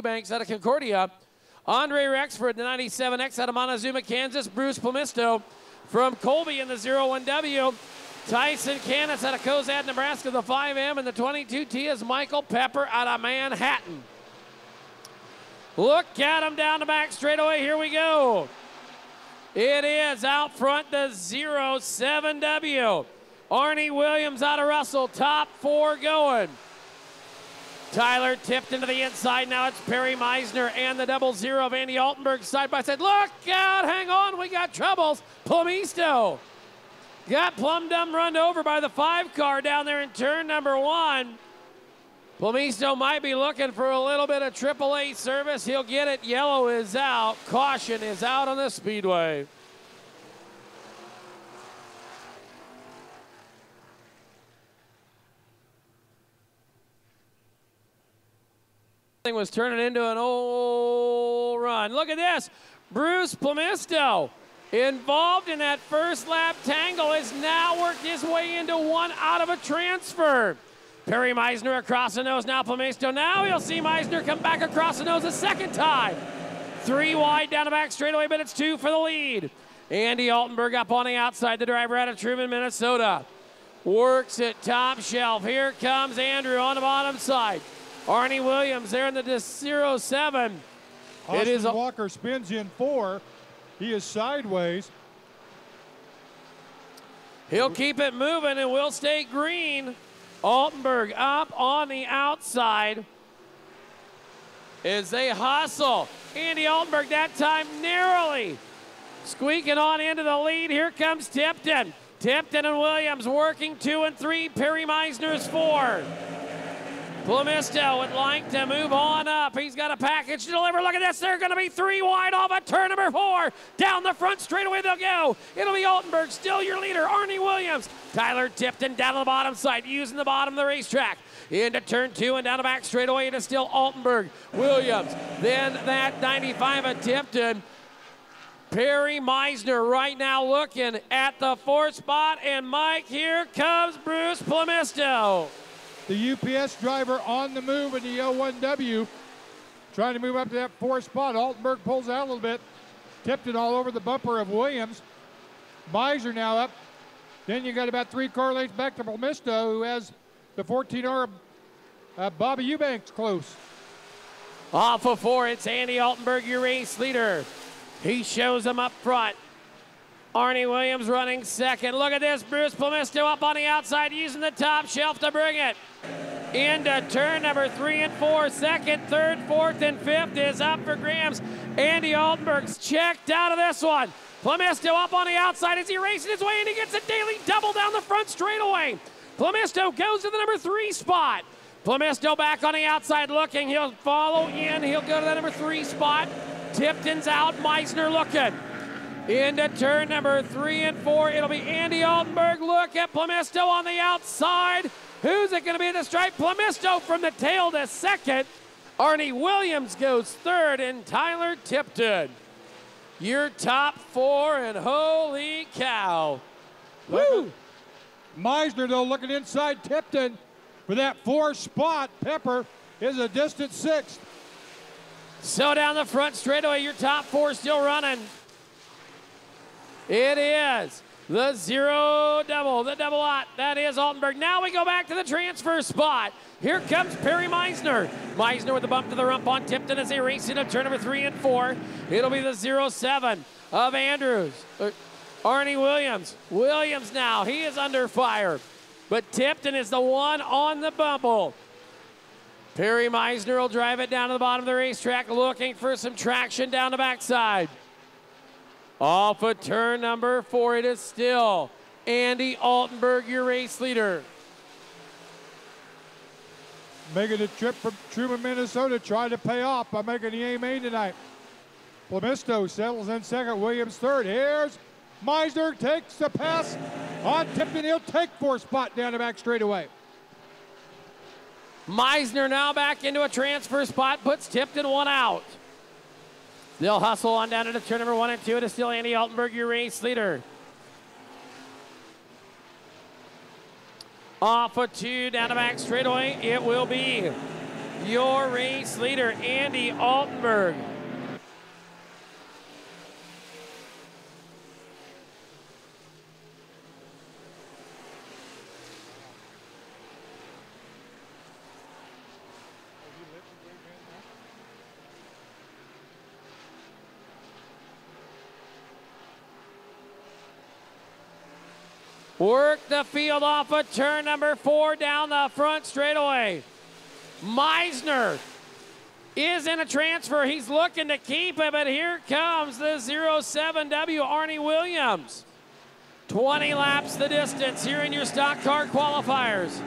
Eubanks out of Concordia. Andre Rexford, the 97X out of Montezuma, Kansas. Bruce Plemisto from Colby in the 01W. Tyson Canis out of Cozad, Nebraska, the 5M, and the 22T is Michael Pepper out of Manhattan. Look at him down the back straightaway. Here we go. It is out front the 07W. Arnie Williams out of Russell, top 4 going. Tyler tipped into the inside. Now it's Perry Meisner and the 00 of Andy Altenberg side by side. Look out, hang on, we got troubles. Plemisto got plumb dumb run over by the 5 car down there in turn number 1. Plemisto might be looking for a little bit of AAA service. He'll get it. Yellow is out. Caution is out on the Speedway. Was turning into an old run. Look at this. Bruce Plemisto, involved in that first lap tangle, has now worked his way into one out of a transfer. Perry Meisner across the nose. Now Plemisto. Now you'll see Meisner come back across the nose a second time. 3 wide down the back straightaway, but it's 2 for the lead. Andy Altenberg up on the outside. The driver out of Truman, Minnesota. Works it top shelf. Here comes Andrew on the bottom side. Arnie Williams there in the 07. Austin Walker spins in 4. He is sideways. He'll keep it moving and will stay green. Altenberg up on the outside as they hustle. Andy Altenberg that time narrowly squeaking on into the lead. Here comes Tipton. Tipton and Williams working 2 and 3. Perry Meisner's 4. Plemisto would like to move on up. He's got a package to deliver. Look at this. They're going to be 3 wide off of turn number 4. Down the front straightaway they'll go. It'll be Altenberg, still your leader. Arnie Williams. Tyler Tipton down on the bottom side, using the bottom of the racetrack. Into turn 2 and down the back straightaway. It is still Altenberg, Williams. Then that 95 of Tipton. Perry Meisner right now looking at the 4th spot. And Mike, here comes Bruce Plemisto. The UPS driver on the move in the L1W, trying to move up to that 4th spot. Altenberg pulls out a little bit. Tipton all over the bumper of Williams. Meisner now up. Then you got about 3 car lengths back to Plemisto, who has the 14R Bobby Eubanks close. Off of 4, it's Andy Altenberg, your race leader. He shows him up front. Arnie Williams running 2nd. Look at this, Bruce Plemisto up on the outside, using the top shelf to bring it. Into turn number 3 and 4. 2nd, 3rd, 4th, and 5th is up for grabs. Andy Altenberg's checked out of this one. Plemisto up on the outside as he races his way, and he gets a daily double down the front straightaway. Plemisto goes to the number 3 spot. Plemisto back on the outside looking. He'll follow in. He'll go to the number 3 spot. Tipton's out. Meisner looking. Into turn number 3 and 4. It'll be Andy Altenberg. Look at Plemisto on the outside. Who's it going to be at the stripe? Plemisto from the tail to 2nd. Arnie Williams goes 3rd, and Tyler Tipton. Your top 4, and holy cow. Woo! Meisner, though, looking inside Tipton for that 4th spot. Pepper is a distant 6th. So down the front straightaway, your top 4 still running. It is the 0 double, the double lot. That is Altenberg. Now we go back to the transfer spot. Here comes Perry Meisner. Meisner with the bump to the rump on Tipton as they race into turn number 3 and 4. It'll be the 07 of Andrews. Arnie Williams. Williams now, he is under fire. But Tipton is the one on the bumble. Perry Meisner will drive it down to the bottom of the racetrack, looking for some traction down the backside. Off of turn number 4, it is still Andy Altenberg, your race leader. Making a trip from Truman, Minnesota, trying to pay off by making the A-main tonight. Plemisto settles in 2nd, Williams 3rd. Here's Meisner, takes the pass on Tipton. He'll take 4th spot down the back straightaway. Meisner now back into a transfer spot, puts Tipton 1 out. They'll hustle on down into turn number 1 and 2. It is still Andy Altenberg, your race leader. Off of 2, down the back straightaway, it will be your race leader, Andy Altenberg. Work the field off of turn number 4 down the front straightaway. Meisner is in a transfer. He's looking to keep it, but here comes the 07W Arnie Williams. 20 laps the distance here in your stock car qualifiers.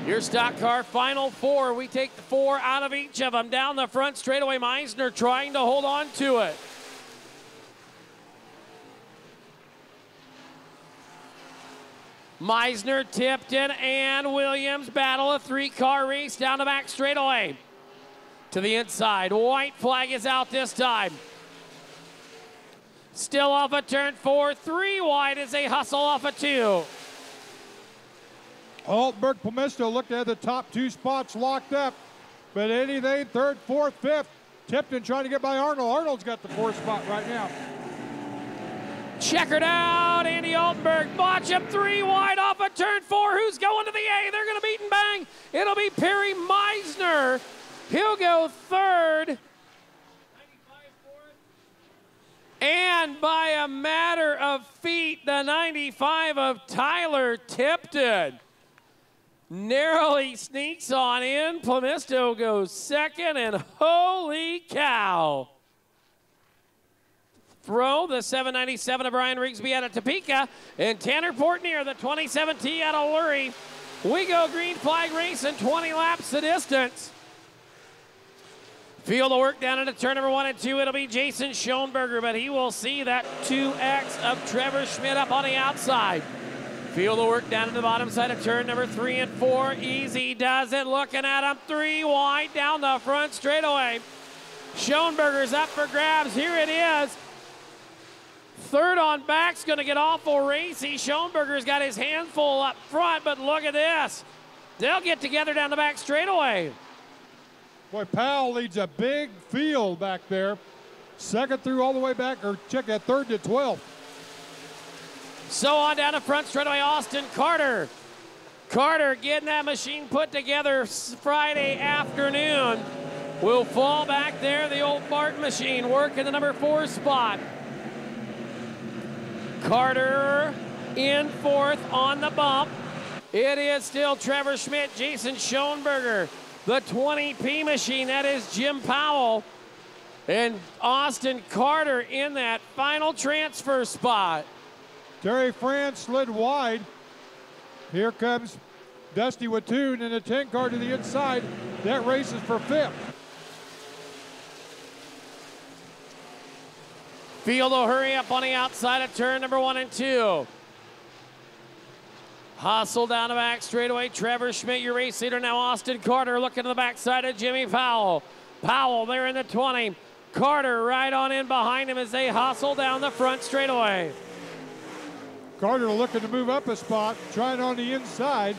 Your stock car final 4. We take the 4 out of each of them. Down the front straightaway, Meisner trying to hold on to it. Meisner, Tipton, and Williams battle a 3-car race down the back straightaway. To the inside, white flag is out this time. Still off of turn 4, 3 wide as they hustle off of 2. Altenberg, Palmisto looked at the top 2 spots locked up, but anything, 3rd, 4th, 5th. Tipton trying to get by Arnold. Arnold's got the 4th spot right now. Checkered out, Andy Altenberg. Watch him 3 wide off of turn 4. Who's going to the A? They're going to beat and bang. It'll be Perry Meisner. He'll go 3rd. And by a matter of feet, the 95 of Tyler Tipton narrowly sneaks on in. Palmisto goes 2nd, and holy cow. Throw the 797 of Brian Rigsby out of Topeka, and Tanner Portnier, the 27T out of Lurie. We go green flag racing, 20 laps the distance. Field of work down into turn number 1 and 2. It'll be Jason Schoenberger, but he will see that 2X of Trevor Schmidt up on the outside. Field of work down to the bottom side of turn number 3 and 4. Easy does it, looking at him 3 wide down the front straightaway. Schoenberger's up for grabs. Here it is. 3rd on back's going to get awful racy. Schoenberger's got his handful up front, but look at this. They'll get together down the back straightaway. Boy, Powell leads a big field back there. 2nd through all the way back, or check that 3rd to 12th. So on down the front straightaway, Austin Carter. Carter getting that machine put together Friday afternoon. Will fall back there, the old Barton machine, working the number 4 spot. Carter in 4th on the bump. It is still Trevor Schmidt, Jason Schoenberger, the 20P machine. That is Jim Powell. And Austin Carter in that final transfer spot. Terry France slid wide. Here comes Dusty Wattoon in a 10 car to the inside. That race is for 5th. Field will hurry up on the outside of turn number 1 and 2. Hustle down the back straightaway. Trevor Schmidt, your race leader. Now Austin Carter looking to the backside of Jimmy Powell. Powell there in the 20. Carter right on in behind him as they hustle down the front straightaway. Carter looking to move up a spot, trying on the inside.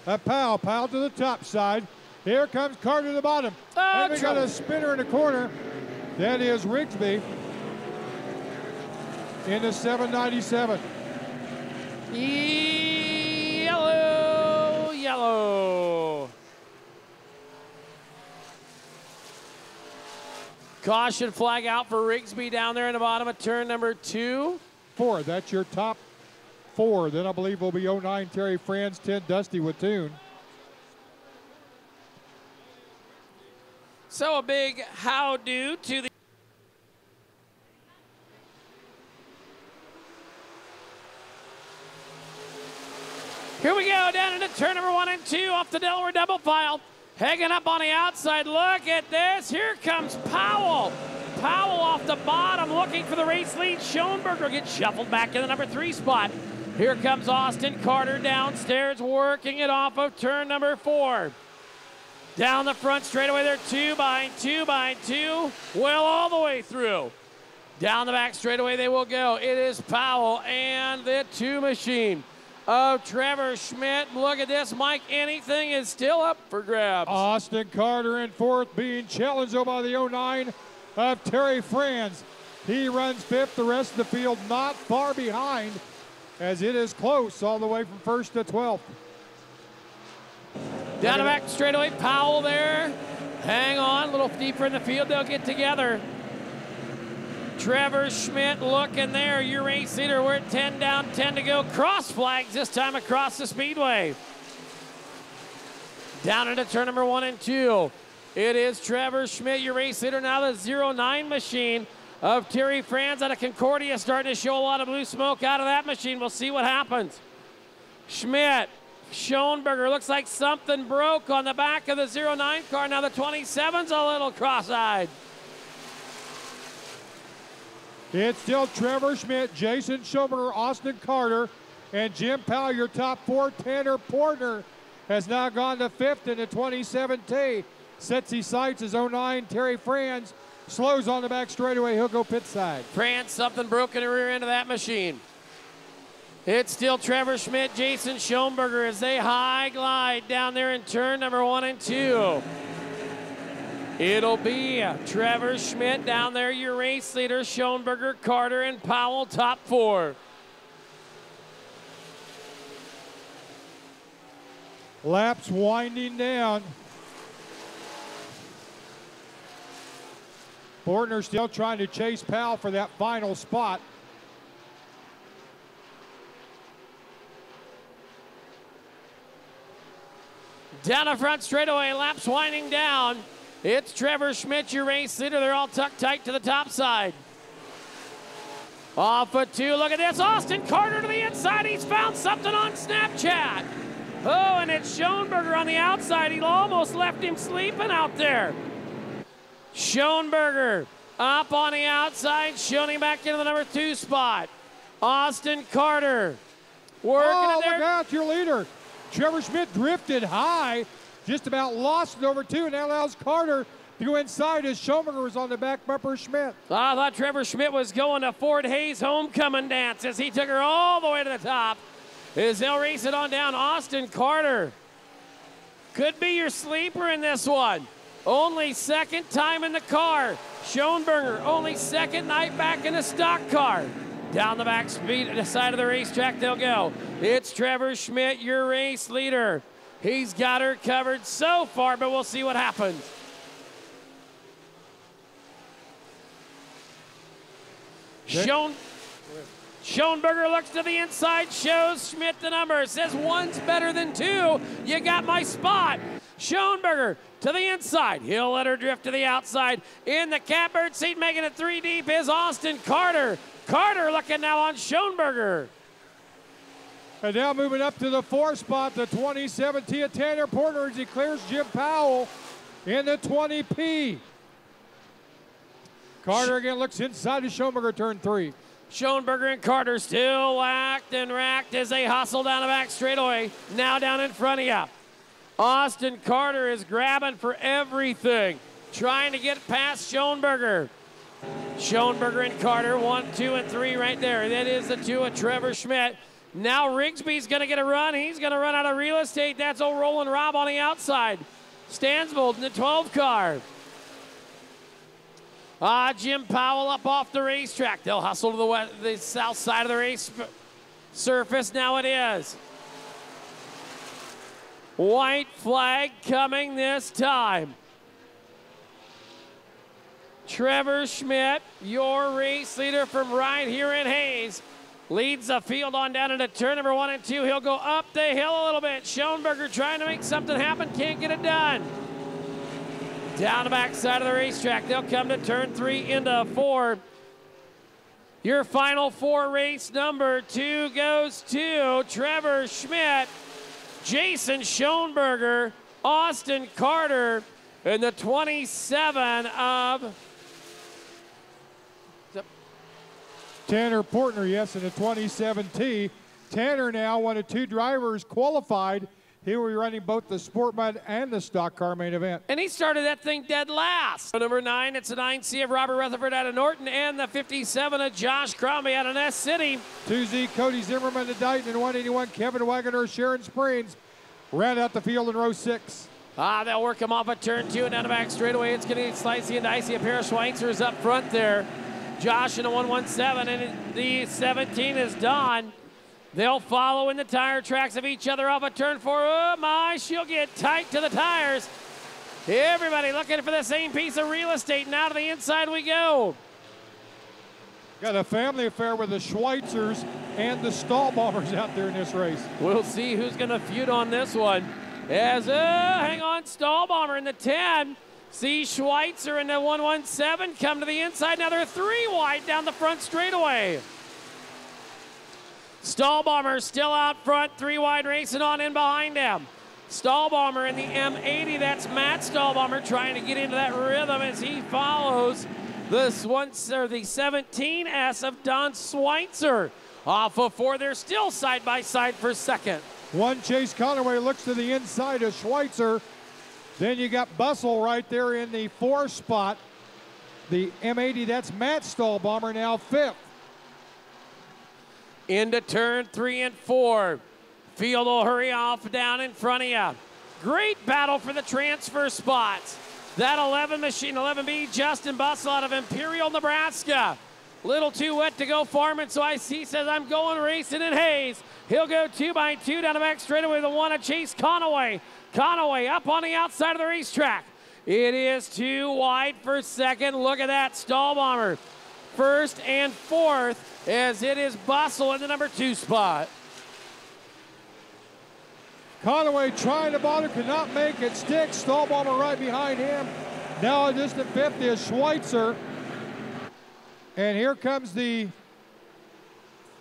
Powell to the top side. Here comes Carter to the bottom. And we got a spinner in the corner. That is Rigsby in the 797. Yellow, yellow. Caution flag out for Rigsby down there in the bottom of turn number 2. 4, that's your top 4. Then I believe will be 09 Terry Franz, 10 Dusty Wattoon. So a big how-do to the... Here we go, down into turn number 1 and 2 off the Delaware double file. Hanging up on the outside, look at this. Here comes Powell. Powell off the bottom looking for the race lead. Schoenberger gets shuffled back in the number 3 spot. Here comes Austin Carter downstairs working it off of turn number 4. Down the front straightaway, they're 2 behind 2 behind 2. Well, all the way through. Down the back straightaway they will go. It is Powell and the 2 machine. of Trevor Schmidt. Look at this, Mike. Anything is still up for grabs. Austin Carter in fourth, being challenged by the 09 of Terry Franz. He runs fifth. The rest of the field not far behind, as it is close all the way from first to 12th. Down the back straightaway, Powell there. Hang on, a little deeper in the field, they'll get together. Trevor Schmidt looking there, your race leader. We're at 10 down, 10 to go. Cross flags this time across the speedway. Down into turn number 1 and 2. It is Trevor Schmidt, your race leader. Now the 09 machine of Terry Franz out of Concordia starting to show a lot of blue smoke out of that machine. We'll see what happens. Schmidt, Schoenberger, looks like something broke on the back of the 09 car. Now the 27's a little cross-eyed. It's still Trevor Schmidt, Jason Schoenberger, Austin Carter, and Jim Powell, your top 4. Tanner Portner has now gone to 5th in the 27T. Sets his sights as 09. Terry Franz slows on the back straightaway. He'll go pit side. Franz, something broke in the rear end of that machine. It's still Trevor Schmidt, Jason Schoenberger as they high glide down there in turn number 1 and 2. It'll be Trevor Schmidt down there, your race leader, Schoenberger, Carter, and Powell, top 4. Laps winding down. Portner still trying to chase Powell for that final spot. Down the front straightaway, laps winding down. It's Trevor Schmidt, your race leader. They're all tucked tight to the top side. Off of 2, look at this. Austin Carter to the inside. He's found something on Snapchat. Oh, and it's Schoenberger on the outside. He almost left him sleeping out there. Schoenberger up on the outside, shooting back into the number 2 spot. Austin Carter working it there. Look out, your leader. Trevor Schmidt drifted high, just about lost it over 2, and that allows Carter to go inside as Schoenberger was on the back bumper of Schmidt. I thought Trevor Schmidt was going to Fort Hayes homecoming dance as he took her all the way to the top. As they'll race it on down, Austin Carter could be your sleeper in this one. Only second time in the car. Schoenberger, only second night back in the stock car. Down the back speed at the side of the racetrack they'll go. It's Trevor Schmidt, your race leader. He's got her covered so far, but we'll see what happens. Schoenberger looks to the inside, shows Schmidt the number, says 1's better than 2. You got my spot. Schoenberger to the inside. He'll let her drift to the outside. In the catbird seat, making it 3 deep, is Austin Carter. Carter looking now on Schoenberger. And now moving up to the 4 spot, the 27T of Tanner Porter as he clears Jim Powell in the 20P. Carter again looks inside of Schoenberger, turn 3. Schoenberger and Carter still whacked and racked as they hustle down the back straightaway. Now down in front of you. Austin Carter is grabbing for everything, trying to get past Schoenberger. Schoenberger and Carter, 1, 2, and 3 right there. That is the 2 of Trevor Schmidt. Now Rigsby's going to get a run. He's going to run out of real estate. That's old Roland Robb on the outside. Stansvold in the 12 car. Jim Powell up off the racetrack. They'll hustle to the south side of the race surface. Now it is. White flag coming this time. Trevor Schmidt, your race leader from right here in Hayes, leads the field on down into turn number 1 and 2. He'll go up the hill a little bit. Schoenberger trying to make something happen, can't get it done. Down the back side of the racetrack, they'll come to turn 3 into 4. Your final 4 race number 2 goes to Trevor Schmidt, Jason Schoenberger, Austin Carter, and the 27 of Tanner Portner, yes, in the 27T. Tanner now, one of 2 drivers qualified He will be running both the Sport Mod and the Stock Car main event. And he started that thing dead last. Number 9, it's an IMCA of Robert Rutherford out of Norton and the 57 of Josh Crombie out of Ness City. 2Z, Cody Zimmerman to Dighton, and 181, Kevin Wagoner, Sharon Springs. Round out the field in row 6. They'll work him off at turn 2 and down the back straightaway. It's going to get slicey and dicey. A pair of Schweitzers up front there. Josh in the 117, and the 17 is Don. They'll follow in the tire tracks of each other off at turn 4. Oh my, she'll get tight to the tires. Everybody looking for the same piece of real estate. Now to the inside we go. Got a family affair with the Schweitzers and the Stahlbombers out there in this race. We'll see who's going to feud on this one. As, hang on, Stahlbomber in the 10. See Schweitzer in the 117 come to the inside. Now they're 3 wide down the front straightaway. Stahlbomber still out front, 3 wide racing on in behind him. Stahlbomber in the M80, that's Matt Stahlbomber trying to get into that rhythm as he follows the 17S of Don Schweitzer. Off of 4, they're still side by side for second. One, Chase Conaway looks to the inside of Schweitzer. Then you got Bussell right there in the 4 spot. The M80, that's Matt Stahlbomber now 5th. Into turn 3 and 4. Field will hurry off down in front of you. Great battle for the transfer spots. That 11 machine, 11B, Justin Bussell out of Imperial, Nebraska. Little too wet to go farming, so I see says I'm going racing in Hayes. He'll go 2 by 2 down the back straightaway. The 1 of Chase Conaway. Conaway up on the outside of the racetrack. It is 2 wide for second. Look at that, Stahlbomber. 1st and 4th as it is Bussell in the number 2 spot. Conaway trying to bother, could not make it stick. Stahlbomber right behind him. Now a distant 5th is Schweitzer. And here comes the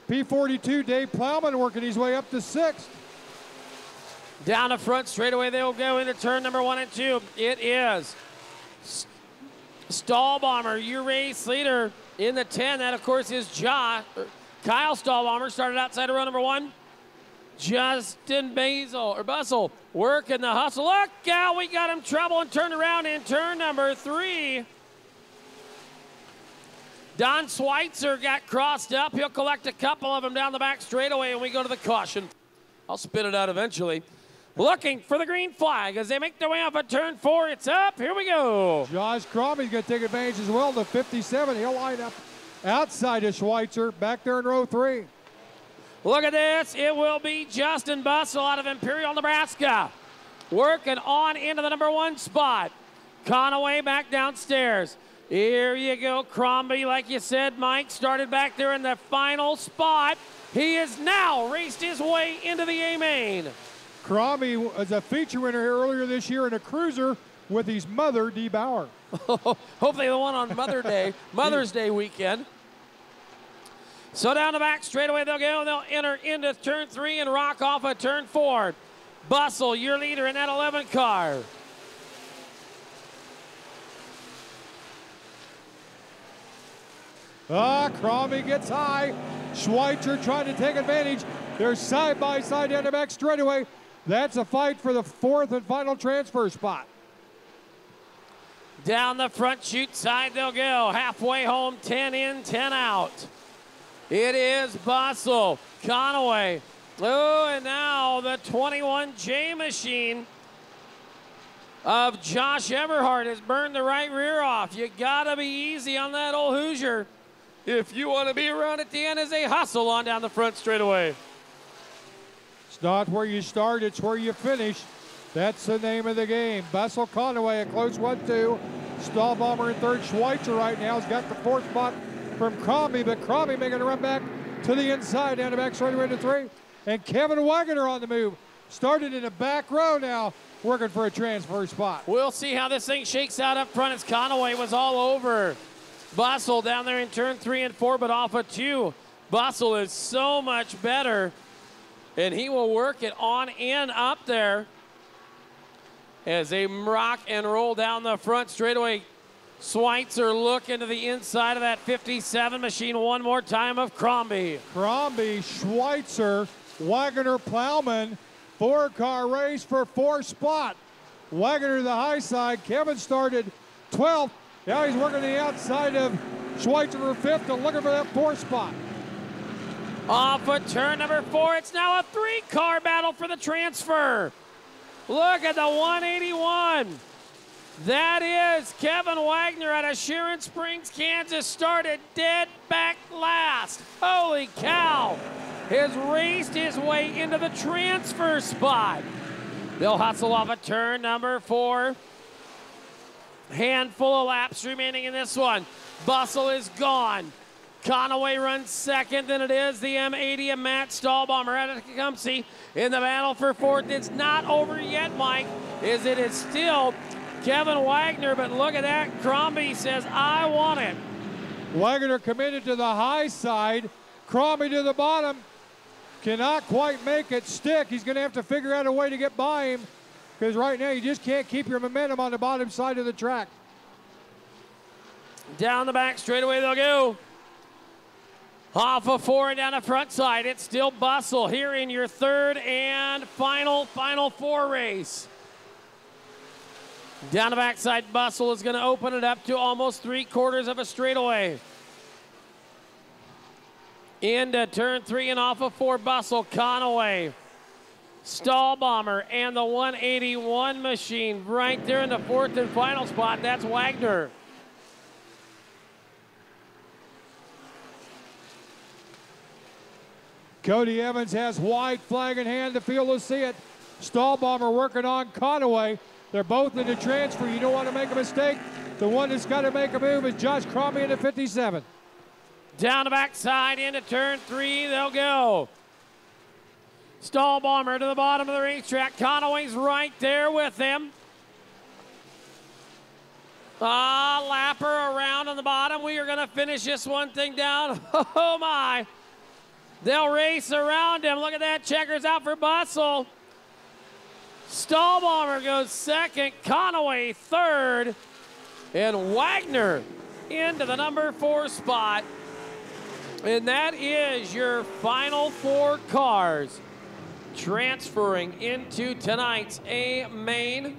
P42, Dave Plowman, working his way up to 6th. Down the front straightaway, they'll go into turn number 1 and 2. It is Stahlbomber, your race leader in the 10. That, of course, is Kyle Stahlbomber, started outside of row number 1. Justin Bussell working the hustle. Look out, we got him trouble and turned around in turn number 3. Don Schweitzer got crossed up. He'll collect a couple of them down the back straightaway, and we go to the caution. I'll spit it out eventually. Looking for the green flag as they make their way off at turn 4. It's up. Here we go. Josh Crombie's going to take advantage as well. The 57, he'll line up outside of Schweitzer, back there in row 3. Look at this. It will be Justin Bussell out of Imperial, Nebraska. Working on into the number 1 spot. Conaway back downstairs. Here you go, Crombie, like you said, Mike, started back there in the final spot. He has now raced his way into the A-main. Crombie was a feature winner here earlier this year in a cruiser with his mother, Dee Bauer. Hopefully the one on Mother's Day weekend. So down the back straightaway they'll go, and they'll enter into turn 3 and rock off at turn 4. Bussell, your leader in that 11 car. Crombie gets high. Schweitzer trying to take advantage. They're side by side down the back straightaway. That's a fight for the 4th and final transfer spot. Down the front chute side they'll go. Halfway home, 10 in, 10 out. It is Bussell, Conaway. Oh, and now the 21J machine of Josh Everhart has burned the right rear off. You gotta be easy on that old Hoosier if you want to be around at the end as they hustle on down the front straightaway. It's not where you start, it's where you finish. That's the name of the game. Bussell, Conaway, a close 1-2. Stahlbomber in 3rd. Schweitzer right now has got the 4th spot from Crombie, but Crombie making a run back to the inside down the back straightaway to 3. And Kevin Wagoner on the move. Started in the back row now, working for a transfer spot. We'll see how this thing shakes out up front as Conaway was all over Bussell down there in turn 3 and 4, but off of 2. Bussell is so much better, and he will work it on in up there as they rock and roll down the front straightaway. Schweitzer looking to the inside of that 57 machine one more time of Crombie. Crombie, Schweitzer, Wagoner, Plowman Four-car race for fourth spot. Wagner to the high side. Kevin started 12th. Now he's working the outside of Schweitzer for fifth and looking for that fourth spot. Off of turn number 4, it's now a 3-car battle for the transfer. Look at the 181. That is Kevin Wagner out of Sharon Springs, Kansas, started dead back last. Holy cow. Has raced his way into the transfer spot. They'll hustle off of turn number 4. Handful of laps remaining in this one. Bustle is gone. Conaway runs second, then it is the M80 and Matt Stahlbomber out of Tecumseh in the battle for fourth. It's not over yet, Mike, as it is still Kevin Wagner, but look at that. Crombie says, I want it. Wagner committed to the high side. Crombie to the bottom. Cannot quite make it stick. He's going to have to figure out a way to get by him because right now you just can't keep your momentum on the bottom side of the track. Down the back straightaway they'll go. Off of 4 and down the front side. It's still Bustle here in your third and final 4 race. Down the backside, Bustle is going to open it up to almost 3/4 of a straightaway. Into turn 3 and off of 4, Bustle, Conaway, Stahlbomber, and the 181 machine right there in the fourth and final spot. That's Wagner. Cody Evans has white flag in hand. The field will see it. Stahlbomber working on Conaway. They're both in the transfer. You don't want to make a mistake. The one that's got to make a move is Josh Crombie in the 57. Down the backside into turn 3, they'll go. Stahlbomber to the bottom of the racetrack. Conaway's right there with him. Lapper around on the bottom. We are going to finish this one thing down. Oh, my. They'll race around him. Look at that. Checkers out for Bustle. Stahlbomber goes second. Conaway third. And Wagner into the number 4 spot. And that is your final 4 cars transferring into tonight's A main.